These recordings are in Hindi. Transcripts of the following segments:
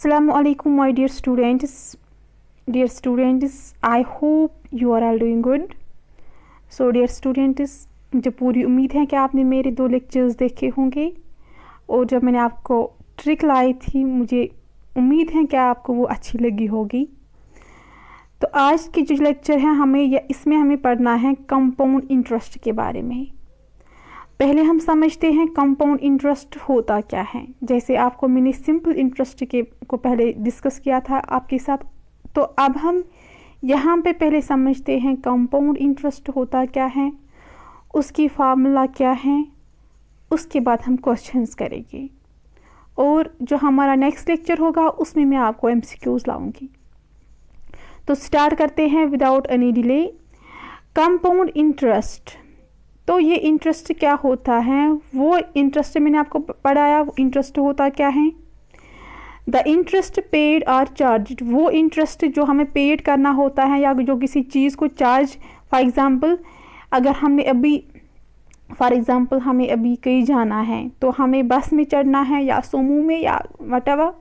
Assalamu alaikum my dear students. Dear students, I hope you are all doing good. So dear students, मुझे पूरी उम्मीद है कि आपने मेरे 2 लेक्चर्स देखे होंगे और जब मैंने आपको ट्रिक लाई थी मुझे उम्मीद है कि आपको वो अच्छी लगी होगी। तो आज की जो लेक्चर है इसमें हमें पढ़ना है कंपाउंड इंटरेस्ट के बारे में। पहले हम समझते हैं कंपाउंड इंटरेस्ट होता क्या है। जैसे आपको मैंने सिंपल इंटरेस्ट को पहले डिस्कस किया था आपके साथ, तो अब हम यहाँ पे पहले समझते हैं कंपाउंड इंटरेस्ट होता क्या है, उसकी फार्मूला क्या है, उसके बाद हम क्वेश्चंस करेंगे और जो हमारा नेक्स्ट लेक्चर होगा उसमें मैं आपको एमसीक्यूज लाऊंगी। तो स्टार्ट करते हैं without any delay. Compound interest, तो ये इंटरेस्ट क्या होता है, वो इंटरेस्ट मैंने आपको पढ़ाया। वो इंटरेस्ट होता क्या है, द इंटरेस्ट पेड और चार्ज, वो इंटरेस्ट जो हमें पेड करना होता है या जो किसी चीज़ को चार्ज। फॉर एग्ज़ाम्पल अगर हमने हमें अभी कहीं जाना है तो हमें बस में चढ़ना है या सोमो में या वटेवर,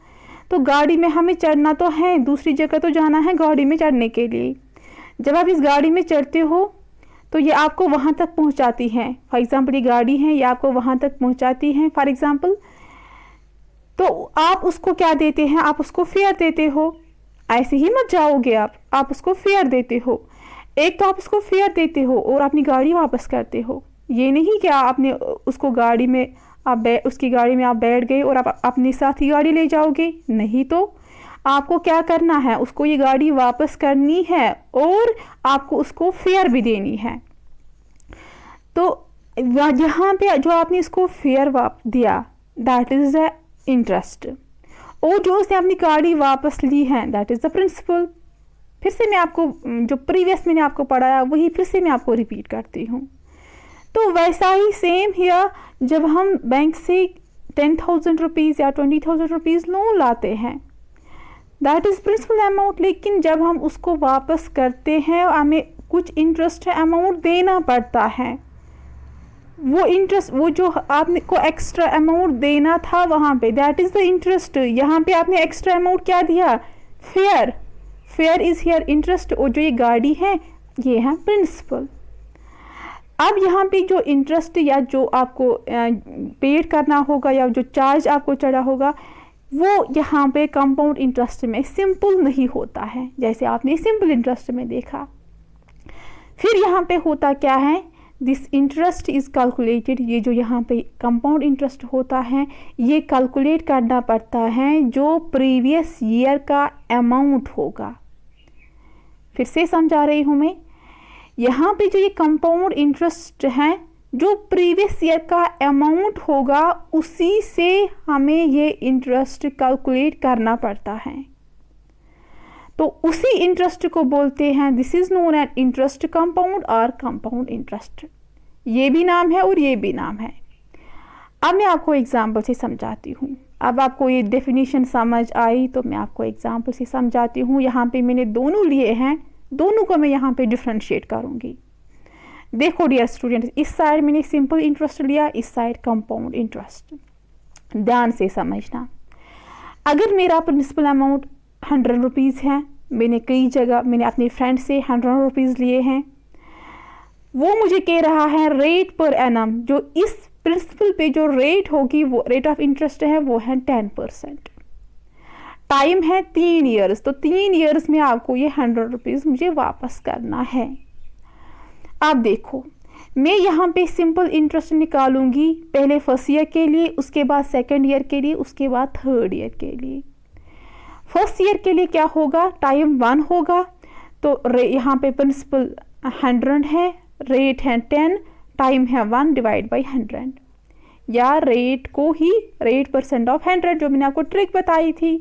तो गाड़ी में हमें चढ़ना तो है, दूसरी जगह तो जाना है गाड़ी में चढ़ने के लिए। जब आप इस गाड़ी में चढ़ते हो तो ये आपको वहाँ तक पहुँचाती है। फॉर एग्ज़ाम्पल ये गाड़ी है, ये आपको वहाँ तक पहुँचाती है फॉर एग्ज़ाम्पल। तो आप उसको क्या देते हैं, आप उसको फेयर देते हो। ऐसे ही मत जाओगे आप उसको फेयर देते हो। एक तो आप उसको फेयर देते हो और अपनी गाड़ी वापस करते हो। ये नहीं कि आपने उसको गाड़ी में उसकी गाड़ी में आप बैठ गए और आप अपने साथ ही गाड़ी ले जाओगे, नहीं। तो आपको क्या करना है, उसको ये गाड़ी वापस करनी है और आपको उसको फेयर भी देनी है। तो यहाँ पे जो आपने इसको फेयर दिया, दैट इज़ द इंटरेस्ट, और जो उसने अपनी गाड़ी वापस ली है दैट इज़ द प्रिंसिपल। फिर से मैं आपको जो प्रीवियस मैंने आपको पढ़ाया वही फिर से मैं आपको रिपीट करती हूँ। तो वैसा ही सेम हियर, जब हम बैंक से 10,000 रुपीज़ या 20,000 रुपीज़ लोन लाते हैं दैट इज़ प्रिंसिपल अमाउंट, लेकिन जब हम उसको वापस करते हैं हमें कुछ इंटरेस्ट अमाउंट देना पड़ता है। वो इंटरेस्ट, वो जो आपने को एक्स्ट्रा अमाउंट देना था वहाँ पे, दैट इज़ द इंटरेस्ट। यहाँ पे आपने एक्स्ट्रा अमाउंट क्या दिया, फेयर इज़ हियर इंटरेस्ट, और जो ये गाड़ी है ये है प्रिंसिपल। अब यहाँ पे जो इंटरेस्ट या जो आपको पेड करना होगा या जो चार्ज आपको चढ़ा होगा वो यहाँ पे कंपाउंड इंटरेस्ट में सिंपल नहीं होता है, जैसे आपने सिंपल इंटरेस्ट में देखा। फिर यहाँ पे होता क्या है, दिस इंटरेस्ट इज़ कैलकुलेटेड, ये जो यहाँ पे कंपाउंड इंटरेस्ट होता है ये कैलकुलेट करना पड़ता है जो प्रीवियस ईयर का अमाउंट होगा। फिर से समझा रही हूँ मैं, यहाँ पे जो ये कंपाउंड इंटरेस्ट है जो प्रीवियस ईयर का अमाउंट होगा उसी से हमें ये इंटरेस्ट कैलकुलेट करना पड़ता है। तो उसी इंटरेस्ट को बोलते हैं, this is known as interest compound और कंपाउंड इंटरेस्ट। ये भी नाम है और ये भी नाम है। अब मैं आपको एग्जाम्पल से समझाती हूँ। अब आपको ये डेफिनेशन समझ आई तो मैं आपको एग्जाम्पल से समझाती हूँ। यहाँ पे मैंने दोनों लिए हैं, दोनों को मैं यहाँ पे डिफ्रेंशिएट करूँगी। देखो डियर स्टूडेंट्स, इस साइड मैंने सिंपल इंटरेस्ट लिया, इस साइड कंपाउंड इंटरेस्ट। ध्यान से समझना, अगर मेरा प्रिंसिपल अमाउंट 100 रुपीज़ है, मैंने अपने फ्रेंड से 100 रुपीज़ लिए हैं, वो मुझे कह रहा है रेट पर एनम, जो इस प्रिंसिपल पे जो रेट होगी वो रेट ऑफ इंटरेस्ट है वो है 10%। टाइम है 3 ईयर्स, तो 3 ईयर्स में आपको ये 100 रुपीज़ मुझे वापस करना है। आप देखो, मैं यहाँ पे सिंपल इंटरेस्ट निकालूंगी, पहले फर्स्ट ईयर के लिए, उसके बाद सेकंड ईयर के लिए, उसके बाद थर्ड ईयर के लिए। फर्स्ट ईयर के लिए क्या होगा, टाइम 1 होगा, तो यहाँ पे प्रिंसिपल 100 है, रेट है 10, टाइम है 1 डिवाइड बाई 100, या रेट को ही रेट % ऑफ 100 जो मैंने आपको ट्रिक बताई थी।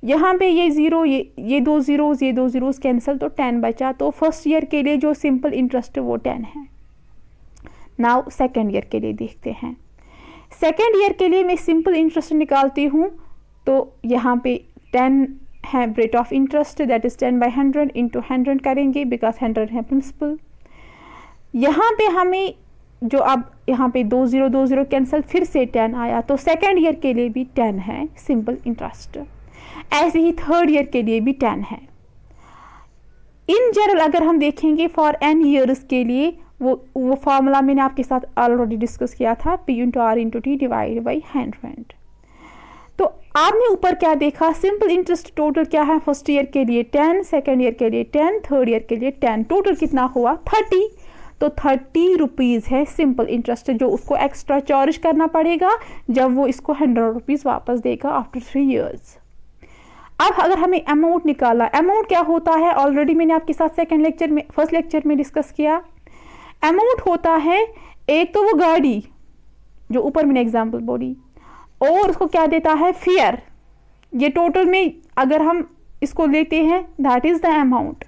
यहाँ पे ये 0, ये 2 ज़ीरोज़ कैंसिल, तो 10 बचा। तो फर्स्ट ईयर के लिए जो सिंपल इंटरेस्ट वो 10 है। नाउ सेकेंड ईयर के लिए देखते हैं। सेकेंड ईयर के लिए मैं सिंपल इंटरेस्ट निकालती हूँ, तो यहाँ पे 10 है rate of interest, that is 10 by 100 into 100 करेंगे बिकॉज 100 है प्रिंसिपल। यहाँ पे हमें जो अब यहाँ पे 2 ज़ीरो कैंसिल, फिर से 10 आया, तो सेकेंड ईयर के लिए भी 10 है सिंपल इंटरेस्ट। ऐसे ही थर्ड ईयर के लिए भी 10 है। इन जनरल अगर हम देखेंगे फॉर n ईयर्स के लिए वो फार्मूला मैंने आपके साथ ऑलरेडी डिस्कस किया था, P into R into T divide by 100। तो आपने ऊपर क्या देखा, सिंपल इंटरेस्ट टोटल क्या है, फर्स्ट ईयर के लिए 10, सेकेंड ईयर के लिए 10, थर्ड ईयर के लिए 10, टोटल कितना हुआ 30। तो 30 रुपीज़ है सिंपल इंटरेस्ट जो उसको एक्स्ट्रा चार्ज करना पड़ेगा जब वो इसको 100 रुपीज़ वापस देगा आफ्टर 3 ईयर्स। अब अगर हमें अमाउंट निकाला, अमाउंट क्या होता है ऑलरेडी मैंने आपके साथ फर्स्ट लेक्चर में डिस्कस किया। अमाउंट होता है एक तो वो गाड़ी जो ऊपर मैंने एग्जांपल बोली, और उसको क्या देता है फेयर। ये टोटल में अगर हम इसको लेते हैं दैट इज द अमाउंट।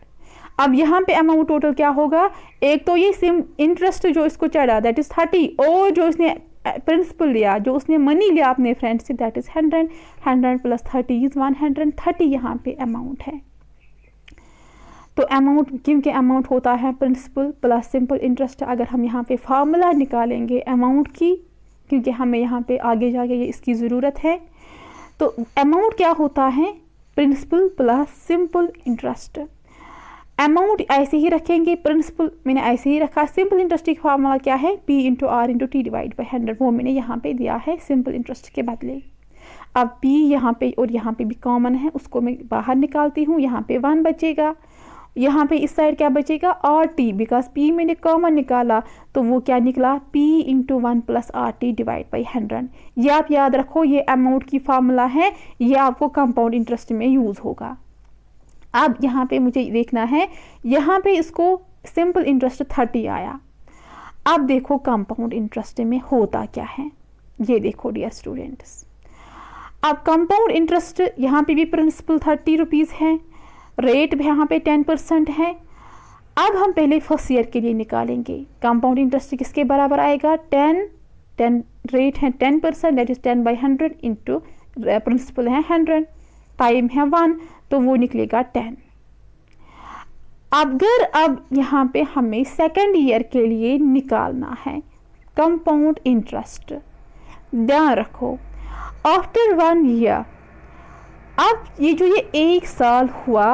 अब यहाँ पे अमाउंट टोटल क्या होगा, एक तो ये इंटरेस्ट जो इसको चढ़ा दैट इज 30, और जो इसने प्रिंसिपल लिया, जो उसने मनी लिया अपने friend say that is 100 plus 30 is 130 यहाँ पे अमाउंट है। तो अमाउंट क्योंकि अमाउंट होता है प्रिंसिपल प्लस सिंपल इंटरेस्ट, अगर हम यहाँ पे फार्मूला निकालेंगे अमाउंट की, क्योंकि हमें यहाँ पे आगे जाके ये इसकी ज़रूरत है, तो अमाउंट क्या होता है principal plus simple interest. Amount ऐसे ही रखेंगे, प्रिंसिपल मैंने ऐसे ही रखा, सिंपल इंटरेस्ट की फार्मूला क्या है P into R into T divide by 100, वो मैंने यहाँ पे दिया है सिंपल इंटरेस्ट के बदले। अब P यहाँ पे और यहाँ पे भी कॉमन है, उसको मैं बाहर निकालती हूँ, यहाँ पे 1 बचेगा, यहाँ पे इस साइड क्या बचेगा RT, बिकॉज P मैंने कॉमन निकाला तो वो क्या निकला P into 1 plus RT divide by 100। ये आप याद रखो, ये अमाउंट की फार्मूला है, ये आपको कंपाउंड इंटरेस्ट में यूज़ होगा। अब यहाँ पे मुझे देखना है, यहाँ पे इसको सिंपल इंटरेस्ट 30 आया। अब देखो कंपाउंड इंटरेस्ट में होता क्या है, ये देखो डियर स्टूडेंट्स। अब कंपाउंड इंटरेस्ट यहाँ पे भी प्रिंसिपल 30 रुपीज़ है, रेट भी यहाँ पे 10% है। अब हम पहले फर्स्ट ईयर के लिए निकालेंगे, कंपाउंड इंटरेस्ट किसके बराबर आएगा 10 रेट है 10%, that is 10 by 100 into principal है 100, टाइम है 1, तो वो निकलेगा 10। अगर अब यहाँ पे हमें सेकेंड ईयर के लिए निकालना है कंपाउंड इंटरेस्ट, ध्यान रखो आफ्टर 1 ईयर, अब ये जो ये 1 साल हुआ,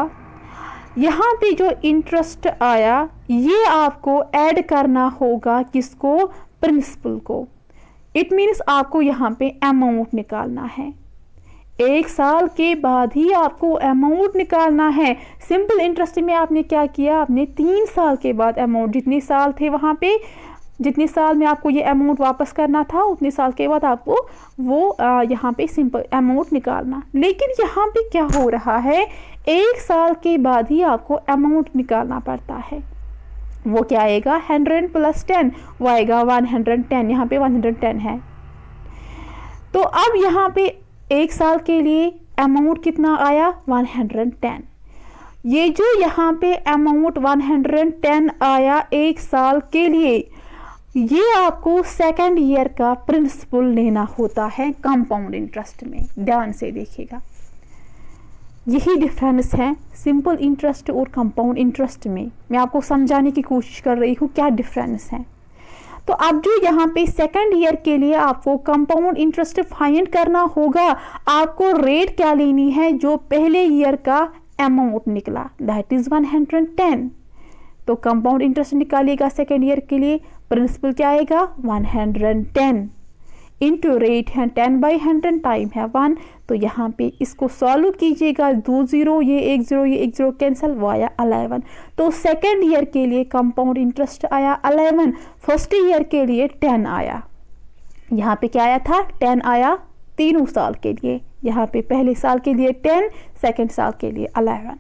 यहाँ पे जो इंटरेस्ट आया ये आपको ऐड करना होगा किसको, प्रिंसिपल को। इट मीन्स आपको यहाँ पे अमाउंट निकालना है, 1 साल के बाद ही आपको अमाउंट निकालना है। सिंपल इंटरेस्ट में आपने क्या किया, आपने 3 साल के बाद अमाउंट, जितने साल थे वहाँ पे, जितने साल में आपको ये अमाउंट वापस करना था उतने साल के बाद आपको वो यहाँ पे सिंपल अमाउंट निकालना। लेकिन यहाँ पे क्या हो रहा है, 1 साल के बाद ही आपको अमाउंट निकालना पड़ता है। वो क्या आएगा 100 प्लस 10, वो आएगा 110, यहाँ पे 110 है। तो अब यहाँ पे 1 साल के लिए अमाउंट कितना आया 110। ये जो यहाँ पे अमाउंट 110 आया 1 साल के लिए, ये आपको सेकेंड ईयर का प्रिंसिपल लेना होता है कंपाउंड इंटरेस्ट में। ध्यान से देखिएगा, यही डिफरेंस है सिंपल इंटरेस्ट और कंपाउंड इंटरेस्ट में। मैं आपको समझाने की कोशिश कर रही हूँ क्या डिफरेंस है। तो अब जो यहाँ पे सेकेंड ईयर के लिए आपको कंपाउंड इंटरेस्ट फाइंड करना होगा, आपको रेट क्या लेनी है जो पहले ईयर का अमाउंट निकला, दैट इज 110। तो कंपाउंड इंटरेस्ट निकालिएगा सेकेंड ईयर के लिए, प्रिंसिपल क्या आएगा 110 इंटू रेट है 10 बाई 100, टाइम है 1। तो यहाँ पे इसको सॉल्व कीजिएगा, 2 0, ये 1 0, ये 1 0 कैंसिल, वो आया 11। तो सेकेंड ईयर के लिए कंपाउंड इंटरेस्ट आया 11, फर्स्ट ईयर के लिए 10 आया। यहाँ पे क्या आया था 10 आया तीनों साल के लिए, यहाँ पे पहले साल के लिए 10, सेकेंड साल के लिए 11।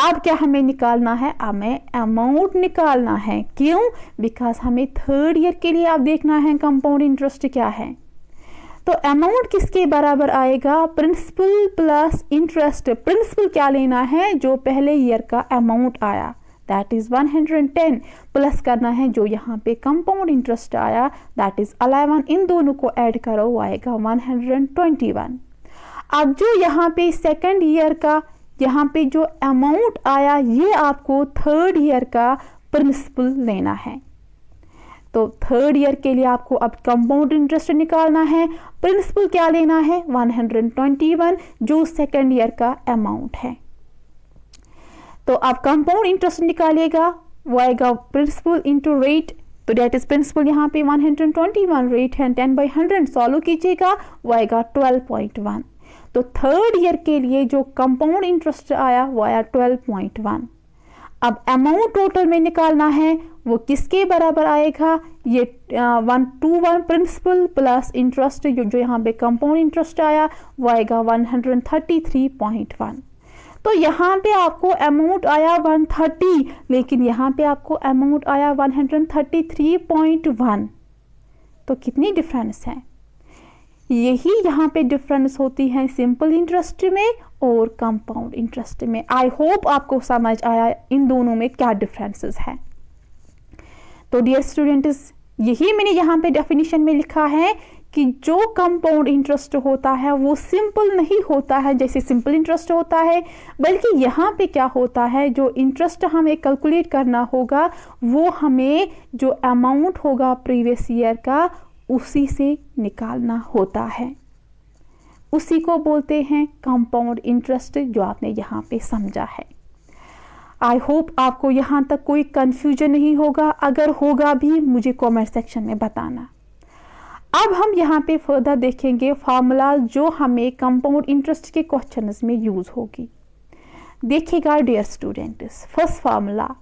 अब क्या हमें निकालना है, हमें अमाउंट निकालना है। क्यों, बिकॉज हमें थर्ड ईयर के लिए अब देखना है कंपाउंड इंटरेस्ट क्या है। तो अमाउंट किसके बराबर आएगा, प्रिंसिपल प्लस इंटरेस्ट। प्रिंसिपल क्या लेना है, जो पहले ईयर का अमाउंट आया दैट इज 110, प्लस करना है जो यहाँ पे कंपाउंड इंटरेस्ट आया दैट इज 11, इन दोनों को ऐड करो वो आएगा 121। अब जो यहाँ पे सेकेंड ईयर का यहाँ पे जो अमाउंट आया, ये आपको थर्ड ईयर का प्रिंसिपल लेना है। तो थर्ड ईयर के लिए आपको अब कंपाउंड इंटरेस्ट निकालना है। प्रिंसिपल क्या लेना है 121, जो सेकेंड ईयर का अमाउंट है। तो आप कंपाउंड इंटरेस्ट निकालिएगा, वो आएगा प्रिंसिपल इंटू रेट, तो डेट इज प्रिंसिपल यहाँ पे 121, रेट है 10/100, सॉल्व कीजिएगा, वो आएगा 12.1। तो थर्ड ईयर के लिए जो कंपाउंड इंटरेस्ट आया वो आया 12.1। अब अमाउंट टोटल में निकालना है, वो किसके बराबर आएगा, ये 121 प्रिंसिपल प्लस इंटरेस्ट, जो यहाँ पे कंपाउंड इंटरेस्ट आया वो आएगा 133.1। तो यहाँ पे आपको अमाउंट आया 130, लेकिन यहाँ पे आपको अमाउंट आया 133.1। तो कितनी डिफरेंस है, यही यहाँ पे डिफरेंस होती है सिंपल इंटरेस्ट में और कंपाउंड इंटरेस्ट में। आई होप आपको समझ आया इन दोनों में क्या डिफरेंसेस है। तो डियर स्टूडेंट्स, यही मैंने यहाँ पे डेफिनेशन में लिखा है कि जो कंपाउंड इंटरेस्ट होता है वो सिंपल नहीं होता है जैसे सिंपल इंटरेस्ट होता है, बल्कि यहाँ पे क्या होता है, जो इंटरेस्ट हमें कैलकुलेट करना होगा वो हमें जो अमाउंट होगा प्रीवियस ईयर का उसी से निकालना होता है। उसी को बोलते हैं कंपाउंड इंटरेस्ट, जो आपने यहाँ पे समझा है। आई होप आपको यहाँ तक कोई कंफ्यूजन नहीं होगा, अगर होगा भी मुझे कमेंट सेक्शन में बताना। अब हम यहाँ पे फर्दर देखेंगे फार्मूला जो हमें कंपाउंड इंटरेस्ट के क्वेश्चंस में यूज होगी। देखिएगा dear students, first formula,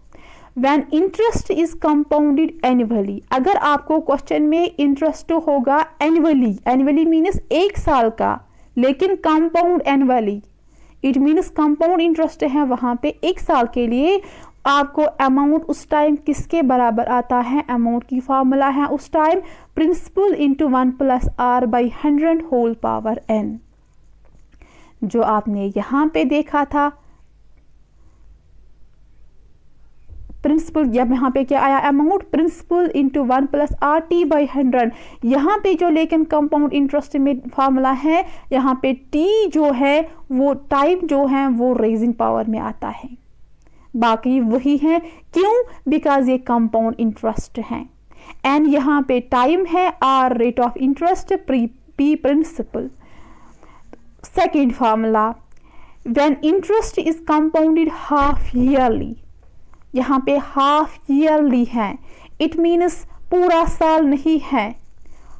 when interest is compounded annually. अगर आपको क्वेश्चन में इंटरेस्ट होगा एनुअली, एनुअली मीन्स एक साल का, लेकिन compound annually it means compound interest है वहां पे एक साल के लिए, आपको अमाउंट उस टाइम किसके बराबर आता है, अमाउंट की फार्मूला है उस time principal into 1 + r/100 whole power n। जो आपने यहाँ पे देखा था प्रिंसिपल, जब यहाँ पे क्या आया अमाउंट प्रिंसिपल इंटू 1 + RT/100, यहाँ पे जो लेकिन कंपाउंड इंटरेस्ट में फार्मूला है, यहाँ पे T जो है वो टाइम जो है वो रेजिंग पावर में आता है, बाकी वही है। क्यों, बिकॉज ये कंपाउंड इंटरेस्ट है। एन यहाँ पे टाइम है, R rate of interest, P principal. Second formula, when interest is compounded half yearly, यहाँ पे हाफ ईयरली है, इट मीन्स पूरा साल नहीं है,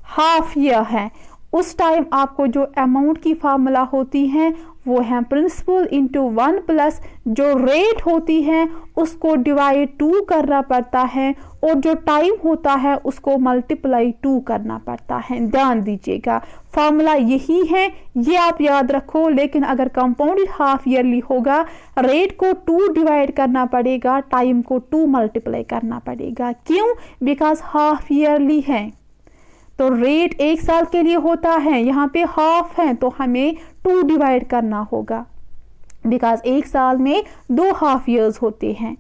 हाफ ईयर है। उस टाइम आपको जो अमाउंट की फार्मूला होती है वो है प्रिंसिपल इंटू 1 प्लस जो रेट होती है उसको डिवाइड 2 करना पड़ता है, और जो टाइम होता है उसको मल्टीप्लाई 2 करना पड़ता है। ध्यान दीजिएगा, फार्मूला यही है, ये आप याद रखो। लेकिन अगर कंपाउंडेड हाफ ईयरली होगा, रेट को 2 डिवाइड करना पड़ेगा, टाइम को 2 मल्टीप्लाई करना पड़ेगा। क्यों, बिकॉज हाफ ईयरली है, तो रेट एक साल के लिए होता है, यहाँ पे हाफ है तो हमें 2 डिवाइड करना होगा, बिकॉज एक साल में 2 हाफ ईयर्स होते हैं।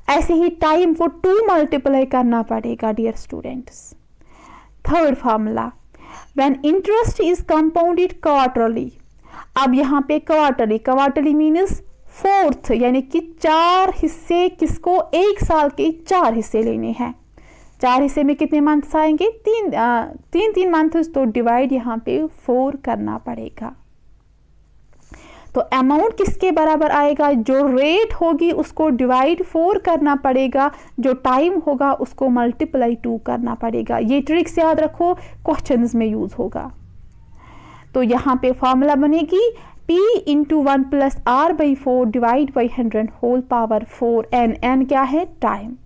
ऐसे ही टाइम को 2 मल्टीप्लाई करना पड़ेगा dear students. Third formula, when interest is compounded quarterly. अब यहाँ पे क्वार्टरली, क्वार्टरली मीन्स 4th, यानी कि 4 हिस्से, किसको, एक साल के 4 हिस्से लेने हैं। 4 हिस्से में कितने मंथ्स आएंगे, 3 मंथ्स, तो डिवाइड यहाँ पे 4 करना पड़ेगा। तो अमाउंट किसके बराबर आएगा, जो रेट होगी उसको डिवाइड 4 करना पड़ेगा, जो टाइम होगा उसको मल्टीप्लाई 2 करना पड़ेगा। ये ट्रिक्स याद रखो, क्वेश्चंस में यूज होगा। तो यहाँ पे फॉर्मूला बनेगी P into 1 + R/4 divide by 100 whole power 4 n। n क्या है, टाइम।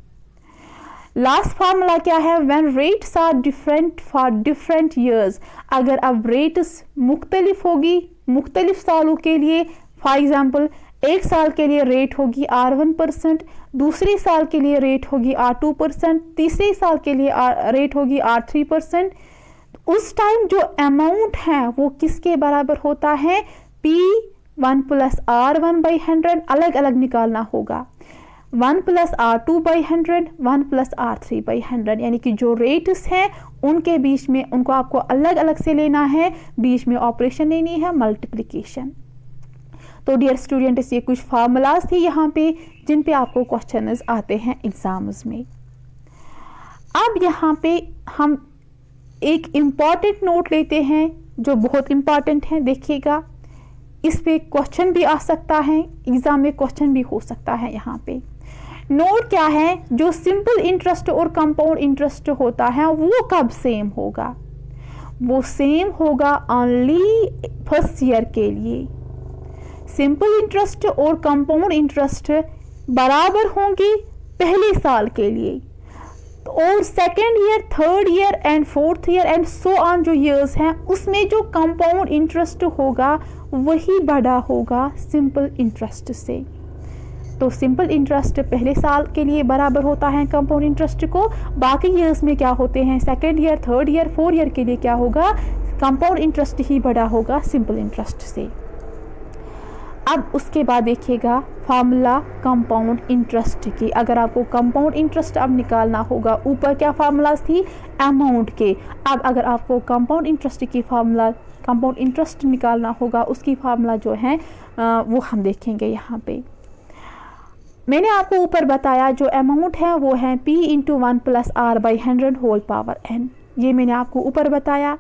लास्ट फार्मूला क्या है, when rates are different for different years. अगर अब रेट्स मुख्तलिफ होगी मुख्तलिफ सालों के लिए, फॉर एग्जाम्पल एक साल के लिए रेट होगी R1%, दूसरे साल के लिए रेट होगी R2%, तीसरे साल के लिए रेट होगी R3%, उस टाइम जो अमाउंट है वो किसके बराबर होता है, P1 + R1/100 अलग अलग निकालना होगा, 1 + R2/100, 1 + R3/100, यानी कि जो रेट्स हैं उनके बीच में उनको आपको अलग अलग से लेना है, बीच में ऑपरेशन लेनी है, मल्टीप्लिकेशन। तो डियर स्टूडेंट्स, ये कुछ फार्मूलाज थे यहाँ पे जिन पे आपको क्वेश्चंस आते हैं एग्जाम्स में। अब यहाँ पे हम एक इम्पॉर्टेंट नोट लेते हैं जो बहुत इम्पॉर्टेंट है, देखिएगा इस पे क्वेश्चन भी आ सकता है, एग्जाम में क्वेश्चन भी हो सकता है। यहाँ पे नोट क्या है, जो सिंपल इंटरेस्ट और कंपाउंड इंटरेस्ट होता है वो कब सेम होगा, वो सेम होगा ओनली फर्स्ट ईयर के लिए। सिंपल इंटरेस्ट और कंपाउंड इंटरेस्ट बराबर होंगी पहले साल के लिए, और second year, third year and fourth year and so on जो ईयर्स हैं उसमें जो कंपाउंड इंटरेस्ट होगा वही बड़ा होगा सिंपल इंटरेस्ट से। तो सिंपल इंटरेस्ट पहले साल के लिए बराबर होता है कंपाउंड इंटरेस्ट को, बाकी ईयर्स में क्या होते हैं, second year, third year, fourth year के लिए क्या होगा, कंपाउंड इंटरेस्ट ही बड़ा होगा सिंपल इंटरेस्ट से। अब उसके बाद देखिएगा फार्मूला कंपाउंड इंटरेस्ट की। अगर आपको कंपाउंड इंटरेस्ट अब निकालना होगा, ऊपर क्या फार्मूलाज थी अमाउंट के, अब अगर आपको कंपाउंड इंटरेस्ट की फार्मूला, कंपाउंड इंटरेस्ट निकालना होगा उसकी फार्मूला जो है वो हम देखेंगे। यहाँ पे मैंने आपको ऊपर बताया जो अमाउंट है वो है P into 1 plus R by 100 whole power n, ये मैंने आपको ऊपर बताया।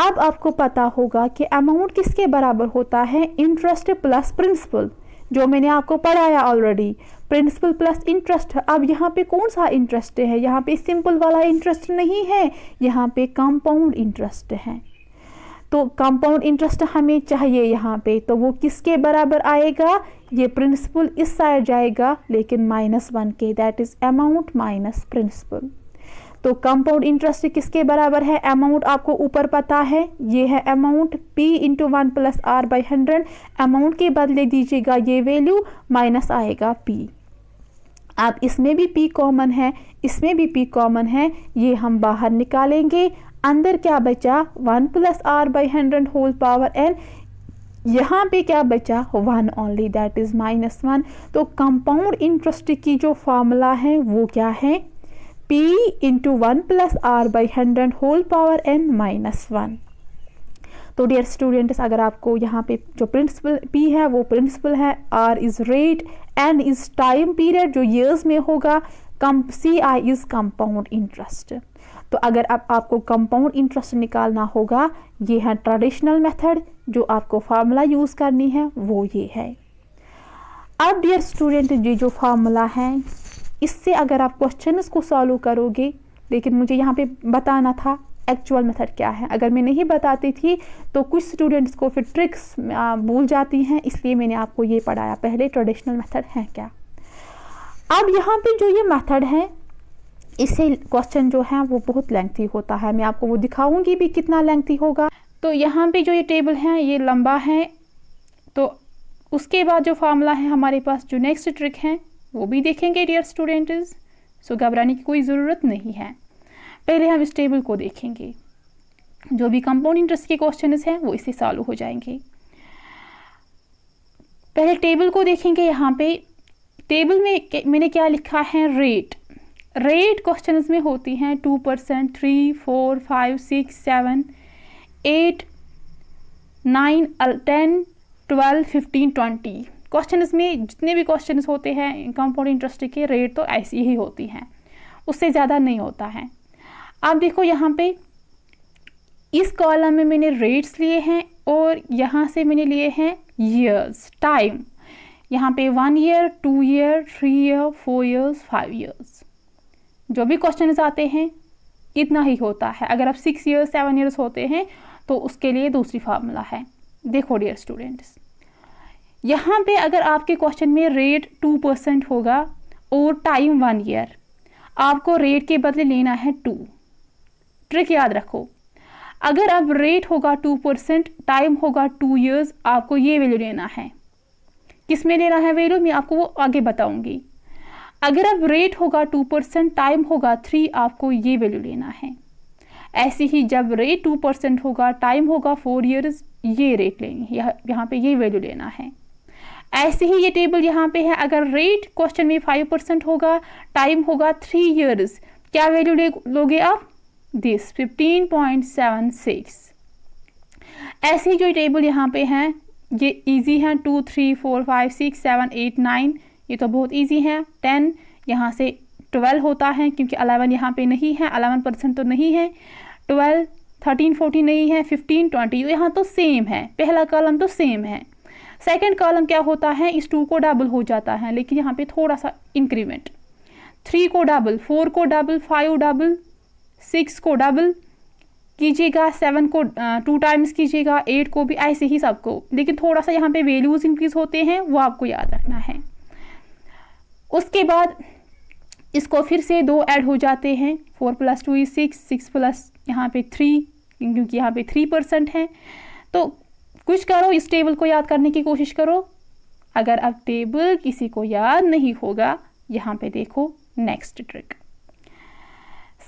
अब आपको पता होगा कि अमाउंट किसके बराबर होता है, इंटरेस्ट प्लस प्रिंसिपल, जो मैंने आपको पढ़ाया ऑलरेडी, प्रिंसिपल प्लस इंटरेस्ट। अब यहाँ पे कौन सा इंटरेस्ट है, यहाँ पे सिंपल वाला इंटरेस्ट नहीं है, यहाँ पे कंपाउंड इंटरेस्ट है। तो कंपाउंड इंटरेस्ट हमें चाहिए यहाँ पे, तो वो किसके बराबर आएगा, ये प्रिंसिपल इस साइड जाएगा लेकिन -1 के, that is amount minus principal. तो कंपाउंड इंटरेस्ट किसके बराबर है, अमाउंट आपको ऊपर पता है, ये है amount P into 1 plus R by 100, amount के बदले दीजिएगा ये वैल्यू, माइनस आएगा P। अब इसमें भी P कॉमन है, इसमें भी P कॉमन है, ये हम बाहर निकालेंगे, अंदर क्या बचा 1 plus R by 100 whole power n, यहाँ पे क्या बचा 1 ओनली, दैट इज -1। तो कंपाउंड इंटरेस्ट की जो फार्मूला है वो क्या है, P into 1 plus R by 100 whole power n -1। तो डियर स्टूडेंट्स, अगर आपको यहाँ पे जो प्रिंसिपल P है वो प्रिंसिपल है, R is rate, N is time period जो ईयर्स में होगा, CI इज कंपाउंड इंटरेस्ट। तो अगर अब आपको कंपाउंड इंटरेस्ट निकालना होगा, ये है ट्रेडिशनल मेथड, जो आपको फार्मूला यूज़ करनी है वो ये है। अब डियर स्टूडेंट, ये जो फार्मूला है इससे अगर आप क्वेश्चंस को सॉल्व करोगे, लेकिन मुझे यहाँ पे बताना था एक्चुअल मेथड क्या है, अगर मैं नहीं बताती थी तो कुछ स्टूडेंट्स को फिर ट्रिक्स भूल जाती हैं, इसलिए मैंने आपको ये पढ़ाया पहले ट्रेडिशनल मेथड है क्या। अब यहाँ पे जो ये मेथड है इससे क्वेश्चन जो है वो बहुत लेंथी होता है, मैं आपको वो दिखाऊंगी भी कितना लेंथी होगा। तो यहाँ पे जो ये टेबल है ये लंबा है, तो उसके बाद जो फार्मूला है हमारे पास, जो नेक्स्ट ट्रिक है वो भी देखेंगे डियर स्टूडेंट्स, सो घबराने की कोई ज़रूरत नहीं है। पहले हम इस टेबल को देखेंगे, जो भी कंपाउंड इंटरेस्ट के क्वेश्चंस हैं वो इससे सॉल्व हो जाएंगे। पहले टेबल को देखेंगे। यहाँ पे टेबल में मैंने क्या लिखा है, रेट। रेट क्वेश्चंस में होती हैं 2%, 3, 4, 5, 6, 7, 8, 9, 10, 12, 15, 20 क्वेश्चंस में जितने भी क्वेश्चंस होते हैं कंपाउंड इंटरेस्ट के, रेट तो ऐसी ही होती हैं, उससे ज़्यादा नहीं होता है। अब देखो यहाँ पे इस कॉलम में मैंने रेट्स लिए हैं और यहाँ से मैंने लिए हैं ईयर्स, टाइम। यहाँ पे 1 year, 2 year, 3 year, 4 years, 5 years, जो भी क्वेश्चंस आते हैं इतना ही होता है। अगर आप 6 ईयर्स, 7 ईयर्स होते हैं तो उसके लिए दूसरी फार्मूला है। देखो डियर स्टूडेंट्स, यहाँ पे अगर आपके क्वेश्चन में रेट 2% होगा और टाइम 1 ईयर, आपको रेट के बदले लेना है 2। ट्रिक याद रखो, अगर अब रेट होगा 2%, टाइम होगा 2 ईयर्स, आपको ये वैल्यू लेना है। किस में लेना है वैल्यू, मैं आपको वो आगे बताऊंगी। अगर अब रेट होगा 2%, टाइम होगा 3, आपको ये वैल्यू लेना है। ऐसे ही जब रेट 2% होगा, टाइम होगा 4 ईयर्स, ये रेट लेंगे, यहाँ पे ये वैल्यू लेना है। ऐसे ही ये टेबल यहाँ पे है, अगर रेट क्वेश्चन में 5% होगा, टाइम होगा 3 ईयर्स, क्या वैल्यू लोगे आप, दिस 15.76। ऐसे ही जो टेबल यहाँ पे हैं ये इजी हैं, 2, 3, 4, 5, 6, 7, 8, 9, ये तो बहुत इजी है। 10 यहाँ से 12 होता है, क्योंकि 11 यहाँ पे नहीं है, 11% तो नहीं है। 12, 13, 14 नहीं है, 15, 20 यहाँ तो सेम है, पहला कॉलम तो सेम है। सेकंड कॉलम क्या होता है, इस 2 को डबल हो जाता है, लेकिन यहाँ पे थोड़ा सा इंक्रीमेंट। 3 को डबल, 4 को डबल, 5 डबल, 6 को डबल कीजिएगा, 7 को 2 टाइम्स कीजिएगा, 8 को भी, ऐसे ही सबको, लेकिन थोड़ा सा यहाँ पे वैल्यूज इंक्रीज होते हैं, वो आपको याद रखना है। उसके बाद इसको फिर से 2 ऐड हो जाते हैं, 4 + 2 = 6, 6 प्लस यहाँ पे 3, क्योंकि यहाँ पे 3% है। तो कुछ करो, इस टेबल को याद करने की कोशिश करो। अगर अब टेबल किसी को याद नहीं होगा, यहाँ पे देखो नेक्स्ट ट्रिक,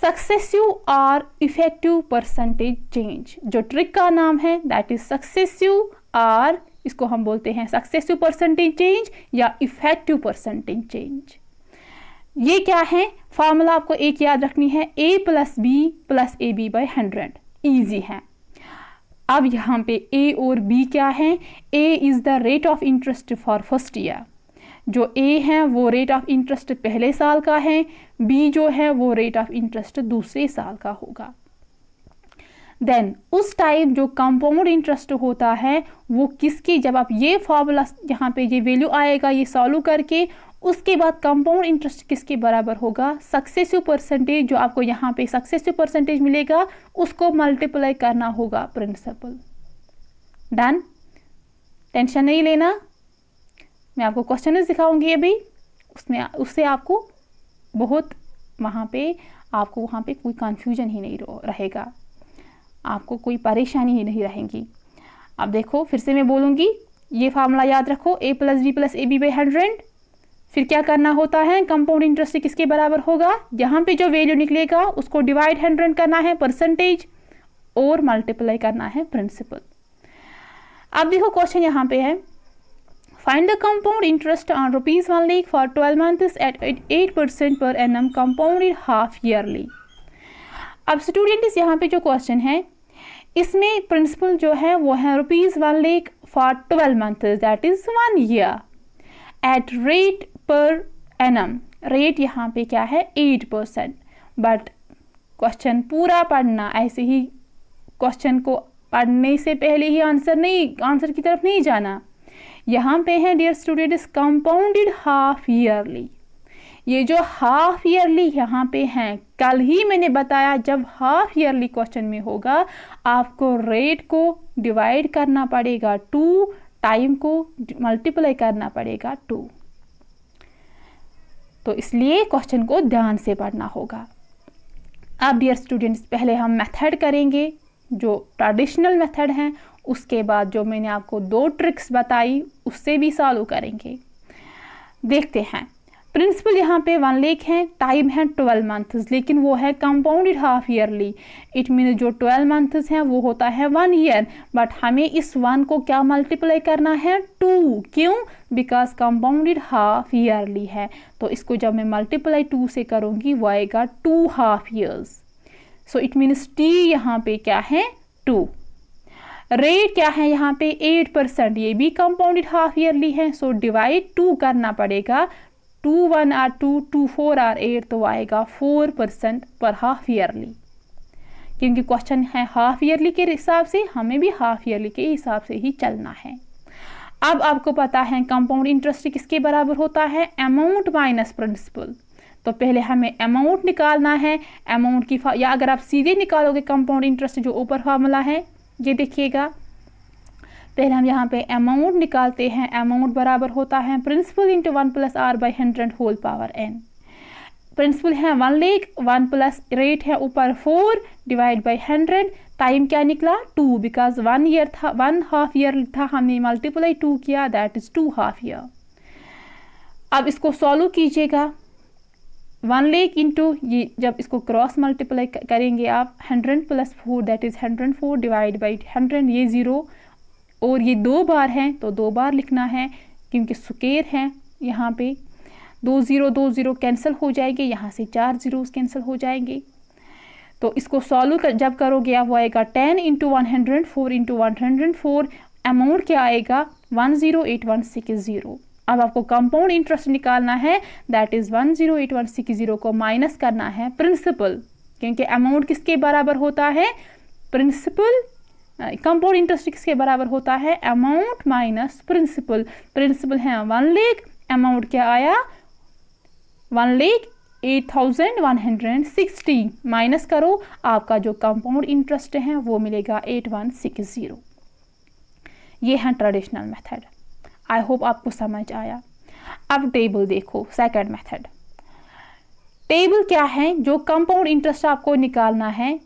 सक्सेसिव और इफेक्टिव परसेंटेज चेंज। जो ट्रिक का नाम है दैट इज सक्सेसिव, और इसको हम बोलते हैं सक्सेसिव परसेंटेज चेंज या इफेक्टिव परसेंटेज चेंज। ये क्या है, फॉर्मूला आपको एक याद रखनी है, a + b + ab/100, इजी है। अब यहाँ पे a और b क्या है, a is the rate of interest for first year, जो a है वो रेट ऑफ इंटरेस्ट पहले साल का है, b जो है वो रेट ऑफ इंटरेस्ट दूसरे साल का होगा। देन उस टाइम जो कंपाउंड इंटरेस्ट होता है वो किसकी, जब आप ये फॉर्मूला यहाँ पे ये वैल्यू आएगा ये सॉल्व करके, उसके बाद कंपाउंड इंटरेस्ट किसके बराबर होगा, सक्सेसिव परसेंटेज, जो आपको यहाँ पे सक्सेसिव परसेंटेज मिलेगा उसको मल्टीप्लाई करना होगा प्रिंसिपल। डन, टेंशन नहीं लेना, मैं आपको क्वेश्चन दिखाऊंगी अभी, उससे आपको बहुत वहाँ पे कोई कंफ्यूजन ही नहीं रहेगा, आपको कोई परेशानी ही नहीं रहेगी। अब देखो फिर से मैं बोलूँगी, ये फार्मूला याद रखो, a + b + ab/100। फिर क्या करना होता है, कंपाउंड इंटरेस्ट किसके बराबर होगा, यहाँ पे जो वैल्यू निकलेगा उसको डिवाइड 100 करना है परसेंटेज और मल्टीप्लाई करना है प्रिंसिपल। अब देखो क्वेश्चन यहाँ पे है, find the compound interest on ₹1 lakh for 12 months at 8% per annum compounded half yearly। अब स्टूडेंट्स यहाँ पे जो क्वेश्चन है इसमें प्रिंसिपल जो है वो है ₹1 lakh for 12 months that is 1 year at rate per annum. Rate यहाँ पे क्या है 8%, बट क्वेश्चन पूरा पढ़ना, ऐसे ही क्वेश्चन को पढ़ने से पहले ही आंसर की तरफ नहीं जाना। यहाँ पे है dear students compounded half yearly. ये जो हाफ ईयरली यहाँ पे हैं, कल ही मैंने बताया जब हाफ ईयरली क्वेश्चन में होगा आपको रेट को डिवाइड करना पड़ेगा 2, टाइम को मल्टीप्लाई करना पड़ेगा 2। तो इसलिए क्वेश्चन को ध्यान से पढ़ना होगा। अब डियर स्टूडेंट्स पहले हम मेथड करेंगे जो ट्रेडिशनल मेथड हैं, उसके बाद जो मैंने आपको 2 ट्रिक्स बताई उससे भी सॉल्व करेंगे। देखते हैं, प्रिंसिपल यहाँ पे 1 लाख है, टाइम है 12 मंथ्स, लेकिन वो है compounded half yearly. It mean जो 12 मंथ्स हैं वो होता है 1 ईयर, बट हमें इस 1 को क्या मल्टीप्लाई करना है 2। क्यों, बिकॉज कंपाउंडेड हाफ ईयरली है। तो इसको जब मैं मल्टीप्लाई 2 से करूँगी वो आएगा 2 half years. So it means T यहाँ पे क्या है 2। रेट क्या है यहाँ पे 8%, ये भी कंपाउंडेड हाफ ईयरली है। सो डिवाइड 2 करना पड़ेगा, 2 1 आर 2, 2 4 आर 8, तो आएगा 4% पर हाफ ईयरली। क्योंकि क्वेश्चन है हाफ ईयरली के हिसाब से, हमें भी हाफ ईयरली के हिसाब से ही चलना है। अब आपको पता है कंपाउंड इंटरेस्ट किसके बराबर होता है, अमाउंट माइनस प्रिंसिपल। तो पहले हमें अमाउंट निकालना है, अमाउंट की या अगर आप सीधे निकालोगे कंपाउंड इंटरेस्ट जो ऊपर फार्मूला है ये देखिएगा, पहले हम यहाँ पे अमाउंट निकालते हैं। अमाउंट बराबर होता है principal into 1 + r/100 whole power n। Principal है 1 लाख, 1 प्लस रेट है ऊपर 4 डिवाइड बाई 100, टाइम क्या निकला 2, बिकॉज 1 ईयर था, 1 हाफ ईयर था, हमने मल्टीप्लाई 2 किया, दैट इज 2 हाफ ईयर। अब इसको सॉल्व कीजिएगा, 1 लाख इंटू ये जब इसको क्रॉस मल्टीप्लाई करेंगे आप 100 + 4 दैट इज 104 डिवाइड बाई 100, ये 0 और ये 2 बार हैं तो 2 बार लिखना है क्योंकि स्क्वायर है। यहाँ पे 2 0 कैंसिल हो जाएंगे, यहाँ से 4 zeros कैंसिल हो जाएंगे। तो इसको सॉल्व जब करोगे आप वो आएगा 10 × 104 × 104। अमाउंट क्या आएगा 108160। अब आपको कंपाउंड इंटरेस्ट निकालना है, दैट इज 108160 को माइनस करना है प्रिंसिपल, क्योंकि अमाउंट किसके बराबर होता है, प्रिंसिपल। कंपाउंड इंटरेस्ट किसके बराबर होता है, अमाउंट माइनस प्रिंसिपल। प्रिंसिपल है 1 लाख, अमाउंट क्या आया 1,08,160, माइनस करो, आपका जो कंपाउंड इंटरेस्ट है वो मिलेगा 8160। ये है ट्रेडिशनल मेथड। आई होप आपको समझ आया। अब टेबल देखो, सेकंड मेथड। टेबल क्या है, जो कंपाउंड इंटरेस्ट आपको निकालना है,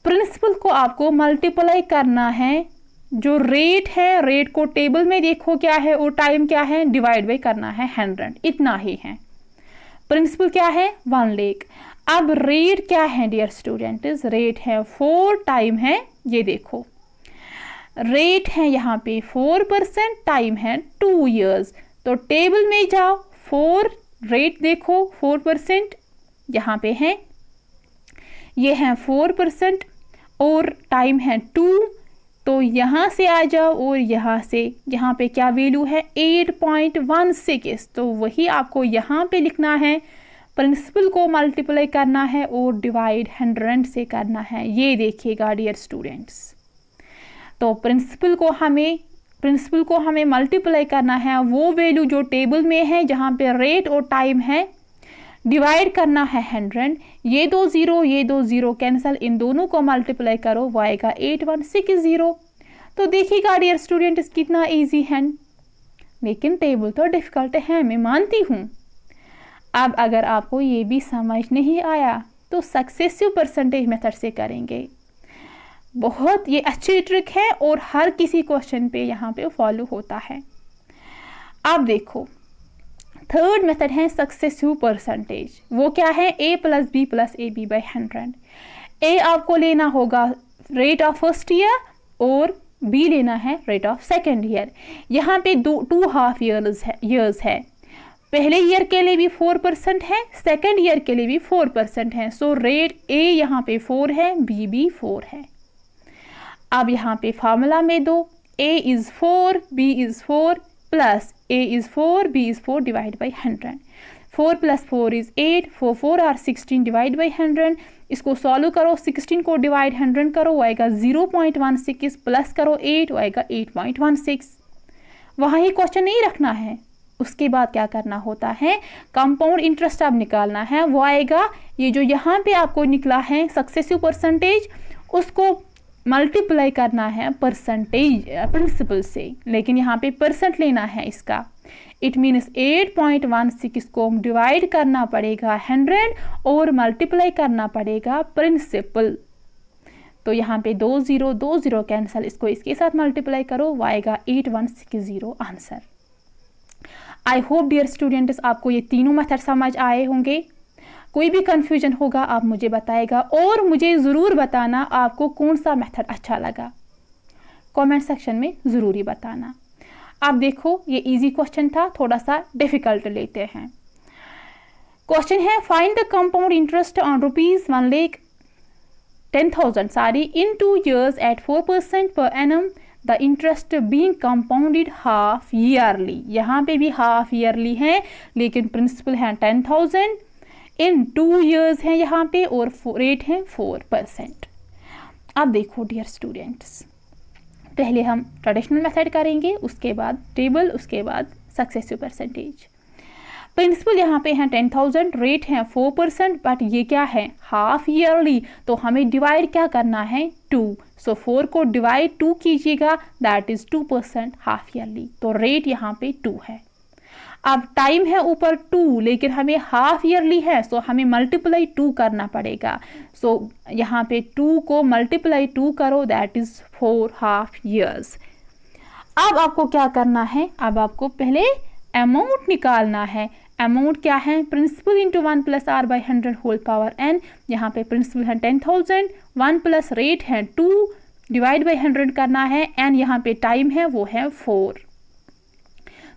प्रिंसिपल को आपको मल्टीप्लाई करना है, जो रेट है, रेट को टेबल में देखो क्या है और टाइम क्या है, डिवाइड बाई करना है 100, इतना ही है। प्रिंसिपल क्या है 1 लाख। अब रेट क्या है डियर स्टूडेंट्स, रेट है 4, टाइम है, ये देखो रेट है यहाँ पे 4%, टाइम है 2 years। तो टेबल में जाओ, 4 रेट देखो 4% यहाँ पे है, ये है 4% और टाइम है 2, तो यहाँ से आ जाओ और यहाँ से, यहाँ पे क्या वैल्यू है 8.16, तो वही आपको यहाँ पे लिखना है, प्रिंसिपल को मल्टीप्लाई करना है और डिवाइड 100 से करना है। ये देखिएगा डियर स्टूडेंट्स, तो प्रिंसिपल को हमें मल्टीप्लाई करना है, वो वैल्यू जो टेबल में है जहाँ पे रेट और टाइम है, डिवाइड करना है 100, ये 2 0 कैंसिल, इन दोनों को मल्टीप्लाई करो, वो आएगा 8160। तो देखिएगा डियर स्टूडेंट्स कितना इजी है, लेकिन टेबल तो डिफिकल्ट है, मैं मानती हूँ। अब अगर आपको ये भी समझ नहीं आया तो सक्सेसिव परसेंटेज मेथड से करेंगे। बहुत ये अच्छी ट्रिक है और हर किसी क्वेश्चन पे यहाँ पे फॉलो होता है। अब देखो थर्ड मेथड है सक्सेसिव परसेंटेज, वो क्या है a + b + ab by 100। a आपको लेना होगा रेट ऑफ फर्स्ट ईयर और b लेना है रेट ऑफ सेकेंड ईयर। यहाँ पे 2 हाफ ईयर्स है, पहले ईयर के लिए भी 4% है, सेकेंड ईयर के लिए भी 4% है, सो रेट a यहाँ पे 4 है, b भी 4 है। अब यहाँ पे फार्मूला में दो, a is 4, b is 4 plus a is 4, b is 4 divide by 100। 4 + 4 is 8, 4 4 are 16 divide by 100। इसको सॉल्व करो, 16 को डिवाइड 100 करो, वो आएगा 0.16, प्लस करो 8, वो आएगा 8.16। वहाँ ही क्वेश्चन नहीं रखना है, उसके बाद क्या करना होता है, कंपाउंड इंटरेस्ट अब निकालना है, वो आएगा ये जो यहाँ पे आपको निकला है सक्सेसिव परसेंटेज, उसको मल्टीप्लाई करना है परसेंटेज प्रिंसिपल से, लेकिन यहाँ पे परसेंट लेना है इसका। इट मीन्स 8.16 को डिवाइड करना पड़ेगा 100 और मल्टीप्लाई करना पड़ेगा प्रिंसिपल। तो यहाँ पे 2 0 कैंसिल, इसको इसके साथ मल्टीप्लाई करो, वो आएगा 8160 answer. I hope dear students आपको ये तीनों मेथड समझ आए होंगे। कोई भी कंफ्यूजन होगा आप मुझे बताएगा और मुझे ज़रूर बताना आपको कौन सा मेथड अच्छा लगा, कमेंट सेक्शन में ज़रूरी बताना। आप देखो ये इजी क्वेश्चन था, थोड़ा सा डिफिकल्ट लेते हैं। क्वेश्चन है find the compound interest on ₹1,10,000 in 2 years at 4% per annum, the interest being compounded half yearly. यहाँ पे भी हाफ ईयरली है, लेकिन प्रिंसिपल है 10,000, इन 2 years है यहाँ पे और रेट है 4%। अब देखो डियर स्टूडेंट्स, पहले हम ट्रेडिशनल मेथड करेंगे, उसके बाद टेबल, उसके बाद सक्सेसिव परसेंटेज। प्रिंसिपल यहाँ पे है 10,000, रेट है 4%, बट ये क्या है हाफ ईयरली, तो हमें डिवाइड क्या करना है 2, सो 4 को डिवाइड 2 कीजिएगा, दैट इज 2% हाफ ईयरली, तो रेट यहाँ पे 2 है। अब टाइम है ऊपर 2, लेकिन हमें हाफ ईयरली है, सो हमें मल्टीप्लाई 2 करना पड़ेगा, सो यहाँ पे 2 को मल्टीप्लाई 2 करो, दैट इज 4 हाफ ईयर्स। अब आपको क्या करना है, अब आपको पहले अमाउंट निकालना है। अमाउंट क्या है, principal into 1 + r by 100 whole power n। यहाँ पे प्रिंसिपल है 10,000, 1 प्लस रेट है 2 डिवाइड बाई 100 करना है, एंड यहाँ पे टाइम है वो है 4।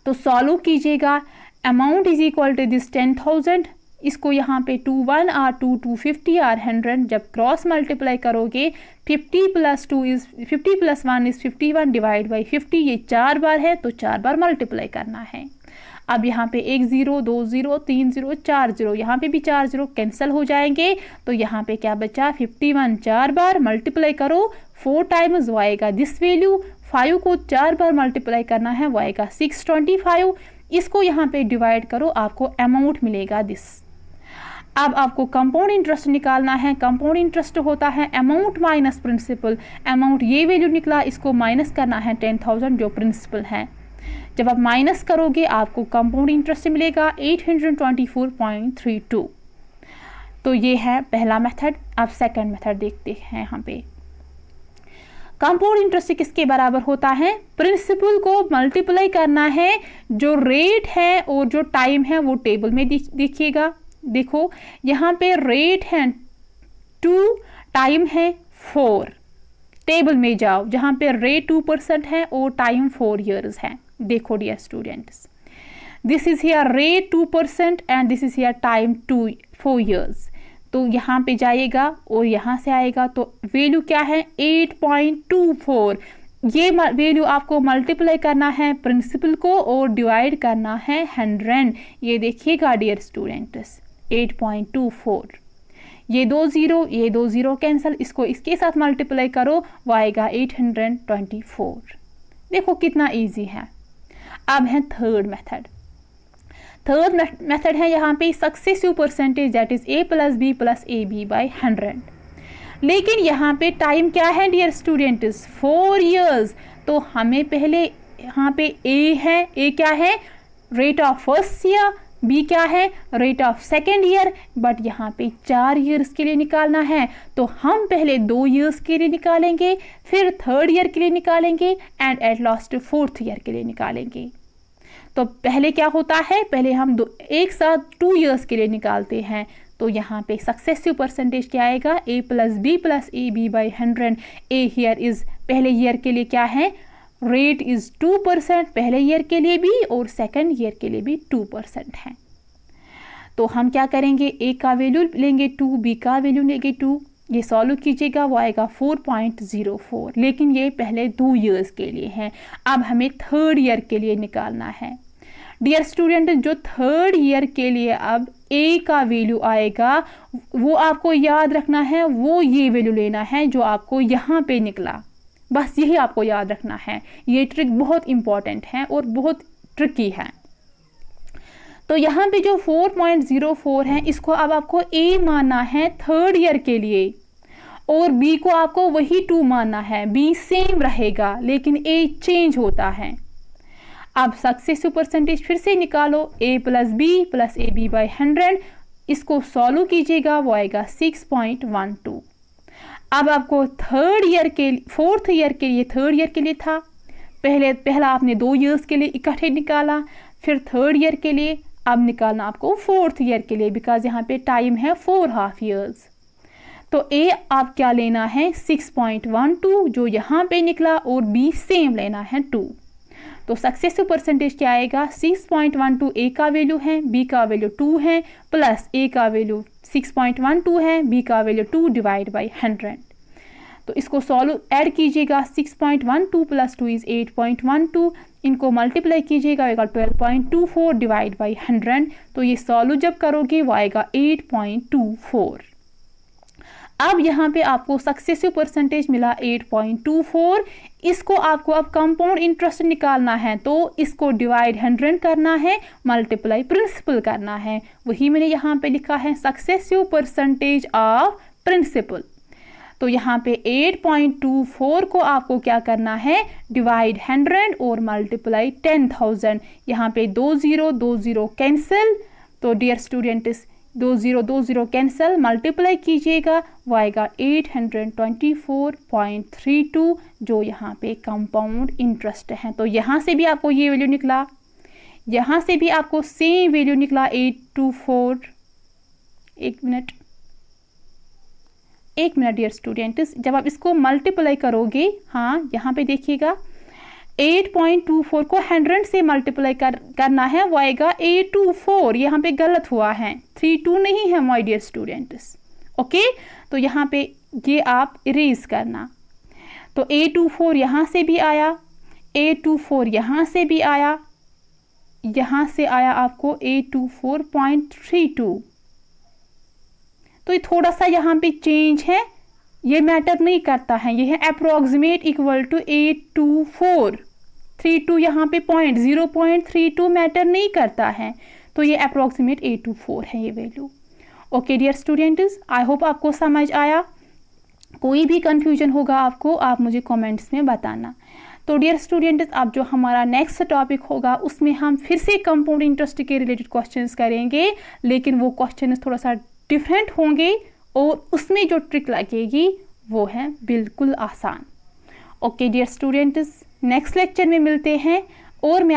तो सॉल्व कीजिएगा, amount is equal to this 10,000, इसको यहाँ पे 2 1 r 2 250 r 100, जब क्रॉस मल्टीप्लाई करोगे 50 + 2 इज 50 + 1 इज 51 डिवाइड बाई 50, ये 4 बार है तो 4 बार मल्टीप्लाई करना है। अब यहाँ पे 1 0 2 0 3 0 4 0, यहाँ पे भी 4 0 कैंसिल हो जाएंगे। तो यहाँ पे क्या बचा 51 4 बार मल्टीप्लाई करो 4 टाइम्स वो आएगा दिस वैल्यू। 5 को 4 बार मल्टीप्लाई करना है वो आएगा 625। इसको यहाँ पे डिवाइड करो आपको अमाउंट मिलेगा दिस। अब आपको कंपाउंड इंटरेस्ट निकालना है। कंपाउंड इंटरेस्ट होता है अमाउंट माइनस प्रिंसिपल। अमाउंट ये वैल्यू निकला, इसको माइनस करना है 10,000 जो प्रिंसिपल है। जब आप माइनस करोगे आपको कंपाउंड इंटरेस्ट मिलेगा 824.32। तो ये है पहला मेथड। अब सेकंड मेथड देखते हैं। यहाँ पे कंपाउंड इंटरेस्ट किसके बराबर होता है, प्रिंसिपल को मल्टीप्लाई करना है, जो रेट है और जो टाइम है वो टेबल में देखिएगा। देखो यहाँ पे रेट है 2, टाइम है 4। टेबल में जाओ जहाँ पे रेट 2% है और टाइम 4 years है। देखो dear students, this is here rate 2% and this is here time 4 years। तो यहाँ पे जाएगा और यहाँ से आएगा तो वैल्यू क्या है 8.24। ये वैल्यू आपको मल्टीप्लाई करना है प्रिंसिपल को और डिवाइड करना है 100। ये देखिएगा डियर स्टूडेंट्स 8.24। ये 2 0 कैंसिल, इसको इसके साथ मल्टीप्लाई करो वो आएगा 824। देखो कितना इजी है। अब है थर्ड मेथड। थर्ड मेथड है यहाँ पे successive percentage, that is a plus B plus A B by 100। लेकिन यहाँ पे टाइम क्या है डियर स्टूडेंट्स 4 years। तो हमें पहले यहाँ पे a है, a क्या है rate of first year, b क्या है rate of second year. But यहाँ पे 4 years के लिए निकालना है तो हम पहले 2 years के लिए निकालेंगे, फिर थर्ड ईयर के लिए निकालेंगे and at last 4th year के लिए निकालेंगे। तो पहले क्या होता है, पहले हम एक साथ 2 years के लिए निकालते हैं। तो यहाँ पे सक्सेसिव परसेंटेज क्या आएगा a plus B plus A B by 100। A here is पहले ईयर के लिए क्या है रेट इज 2%, पहले ईयर के लिए भी और सेकेंड ईयर के लिए भी 2% है। तो हम क्या करेंगे, a का वैल्यू लेंगे 2, b का वैल्यू लेंगे 2, ये सॉल्व कीजिएगा वो आएगा 4.04। लेकिन ये पहले 2 years के लिए है। अब हमें थर्ड ईयर के लिए निकालना है। डियर स्टूडेंट, जो थर्ड ईयर के लिए अब a का वैल्यू आएगा वो आपको याद रखना है, वो ये वैल्यू लेना है जो आपको यहाँ पे निकला। बस यही आपको याद रखना है। ये ट्रिक बहुत इंपॉर्टेंट है और बहुत ट्रिकी है। तो यहाँ पे जो 4.04 है इसको अब आपको a मानना है थर्ड ईयर के लिए और b को आपको वही 2 मानना है। b सेम रहेगा लेकिन a चेंज होता है। अब सक्सेसिव परसेंटेज फिर से निकालो a plus B plus A B by 100। इसको सॉल्व कीजिएगा वो आएगा 6.12। अब आपको थर्ड ईयर के फोर्थ ईयर के लिए, थर्ड ईयर के लिए था पहला आपने 2 years के लिए इकट्ठे निकाला, फिर थर्ड ईयर के लिए अब निकालना आपको फोर्थ ईयर के लिए, बिकॉज यहाँ पे टाइम है 4.5 years। तो a आप क्या लेना है 6.12 जो यहाँ पे निकला और b सेम लेना है 2। तो सक्सेसिव परसेंटेज क्या आएगा 6.12 a का वैल्यू है, b का वैल्यू 2 है, प्लस a का वैल्यू 6.12 है, b का वैल्यू 2 डिवाइड बाई 100। तो इसको सॉल्व ऐड कीजिएगा 6.12 प्लस 2 इज 8.12। इनको मल्टीप्लाई कीजिएगा 12.24 डिवाइड बाई 100। तो ये सॉल्व जब करोगे वो आएगा 8.24। अब यहाँ पे आपको सक्सेसिव परसेंटेज मिला 8.24। इसको आपको अब कंपाउंड इंटरेस्ट निकालना है तो इसको डिवाइड 100 करना है, मल्टीप्लाई प्रिंसिपल करना है। वही मैंने यहाँ पे लिखा है सक्सेसिव परसेंटेज ऑफ प्रिंसिपल। तो यहाँ पे 8.24 को आपको क्या करना है डिवाइड 100 और मल्टीप्लाई 10,000। यहाँ पे 2 0 कैंसिल। तो डियर स्टूडेंट्स 2 0 कैंसिल, मल्टीप्लाई कीजिएगा वो आएगा 824.32 जो यहाँ पे कंपाउंड इंटरेस्ट है। तो यहाँ से भी आपको ये वैल्यू निकला, यहाँ से भी आपको सेम वैल्यू निकला 824। एक मिनट डियर स्टूडेंट्स, जब आप इसको मल्टीप्लाई करोगे, हाँ यहाँ पे देखिएगा 8.24 को 100 से मल्टीप्लाई करना है वो आएगा 824। यहाँ पे गलत हुआ है, 32 नहीं है माय डियर स्टूडेंट्स। ओके, तो यहाँ पे ये आप इरेज करना। तो 824 यहाँ से भी आया, 824 यहाँ से भी आया, यहाँ से आया आपको 824.32। तो ये थोड़ा सा यहाँ पे चेंज है, ये मैटर नहीं करता है, ये है अप्रोक्सीमेट इक्वल टू 82432, यहाँ पे 0.32 मैटर नहीं करता है, तो ये अप्रोक्सीमेट 824 है ये value. Okay dear students, I hope आपको समझ आया। कोई भी कंफ्यूजन होगा आपको, आप मुझे कमेंट्स में बताना। तो डियर स्टूडेंट्स, अब जो हमारा नेक्स्ट टॉपिक होगा उसमें हम फिर से कंपाउंड इंटरेस्ट के रिलेटेड क्वेश्चंस करेंगे, लेकिन वो क्वेश्चंस थोड़ा सा डिफरेंट होंगे और उसमें जो ट्रिक लगेगी वो है बिल्कुल आसान। Okay dear students, next lecture में मिलते हैं और मैं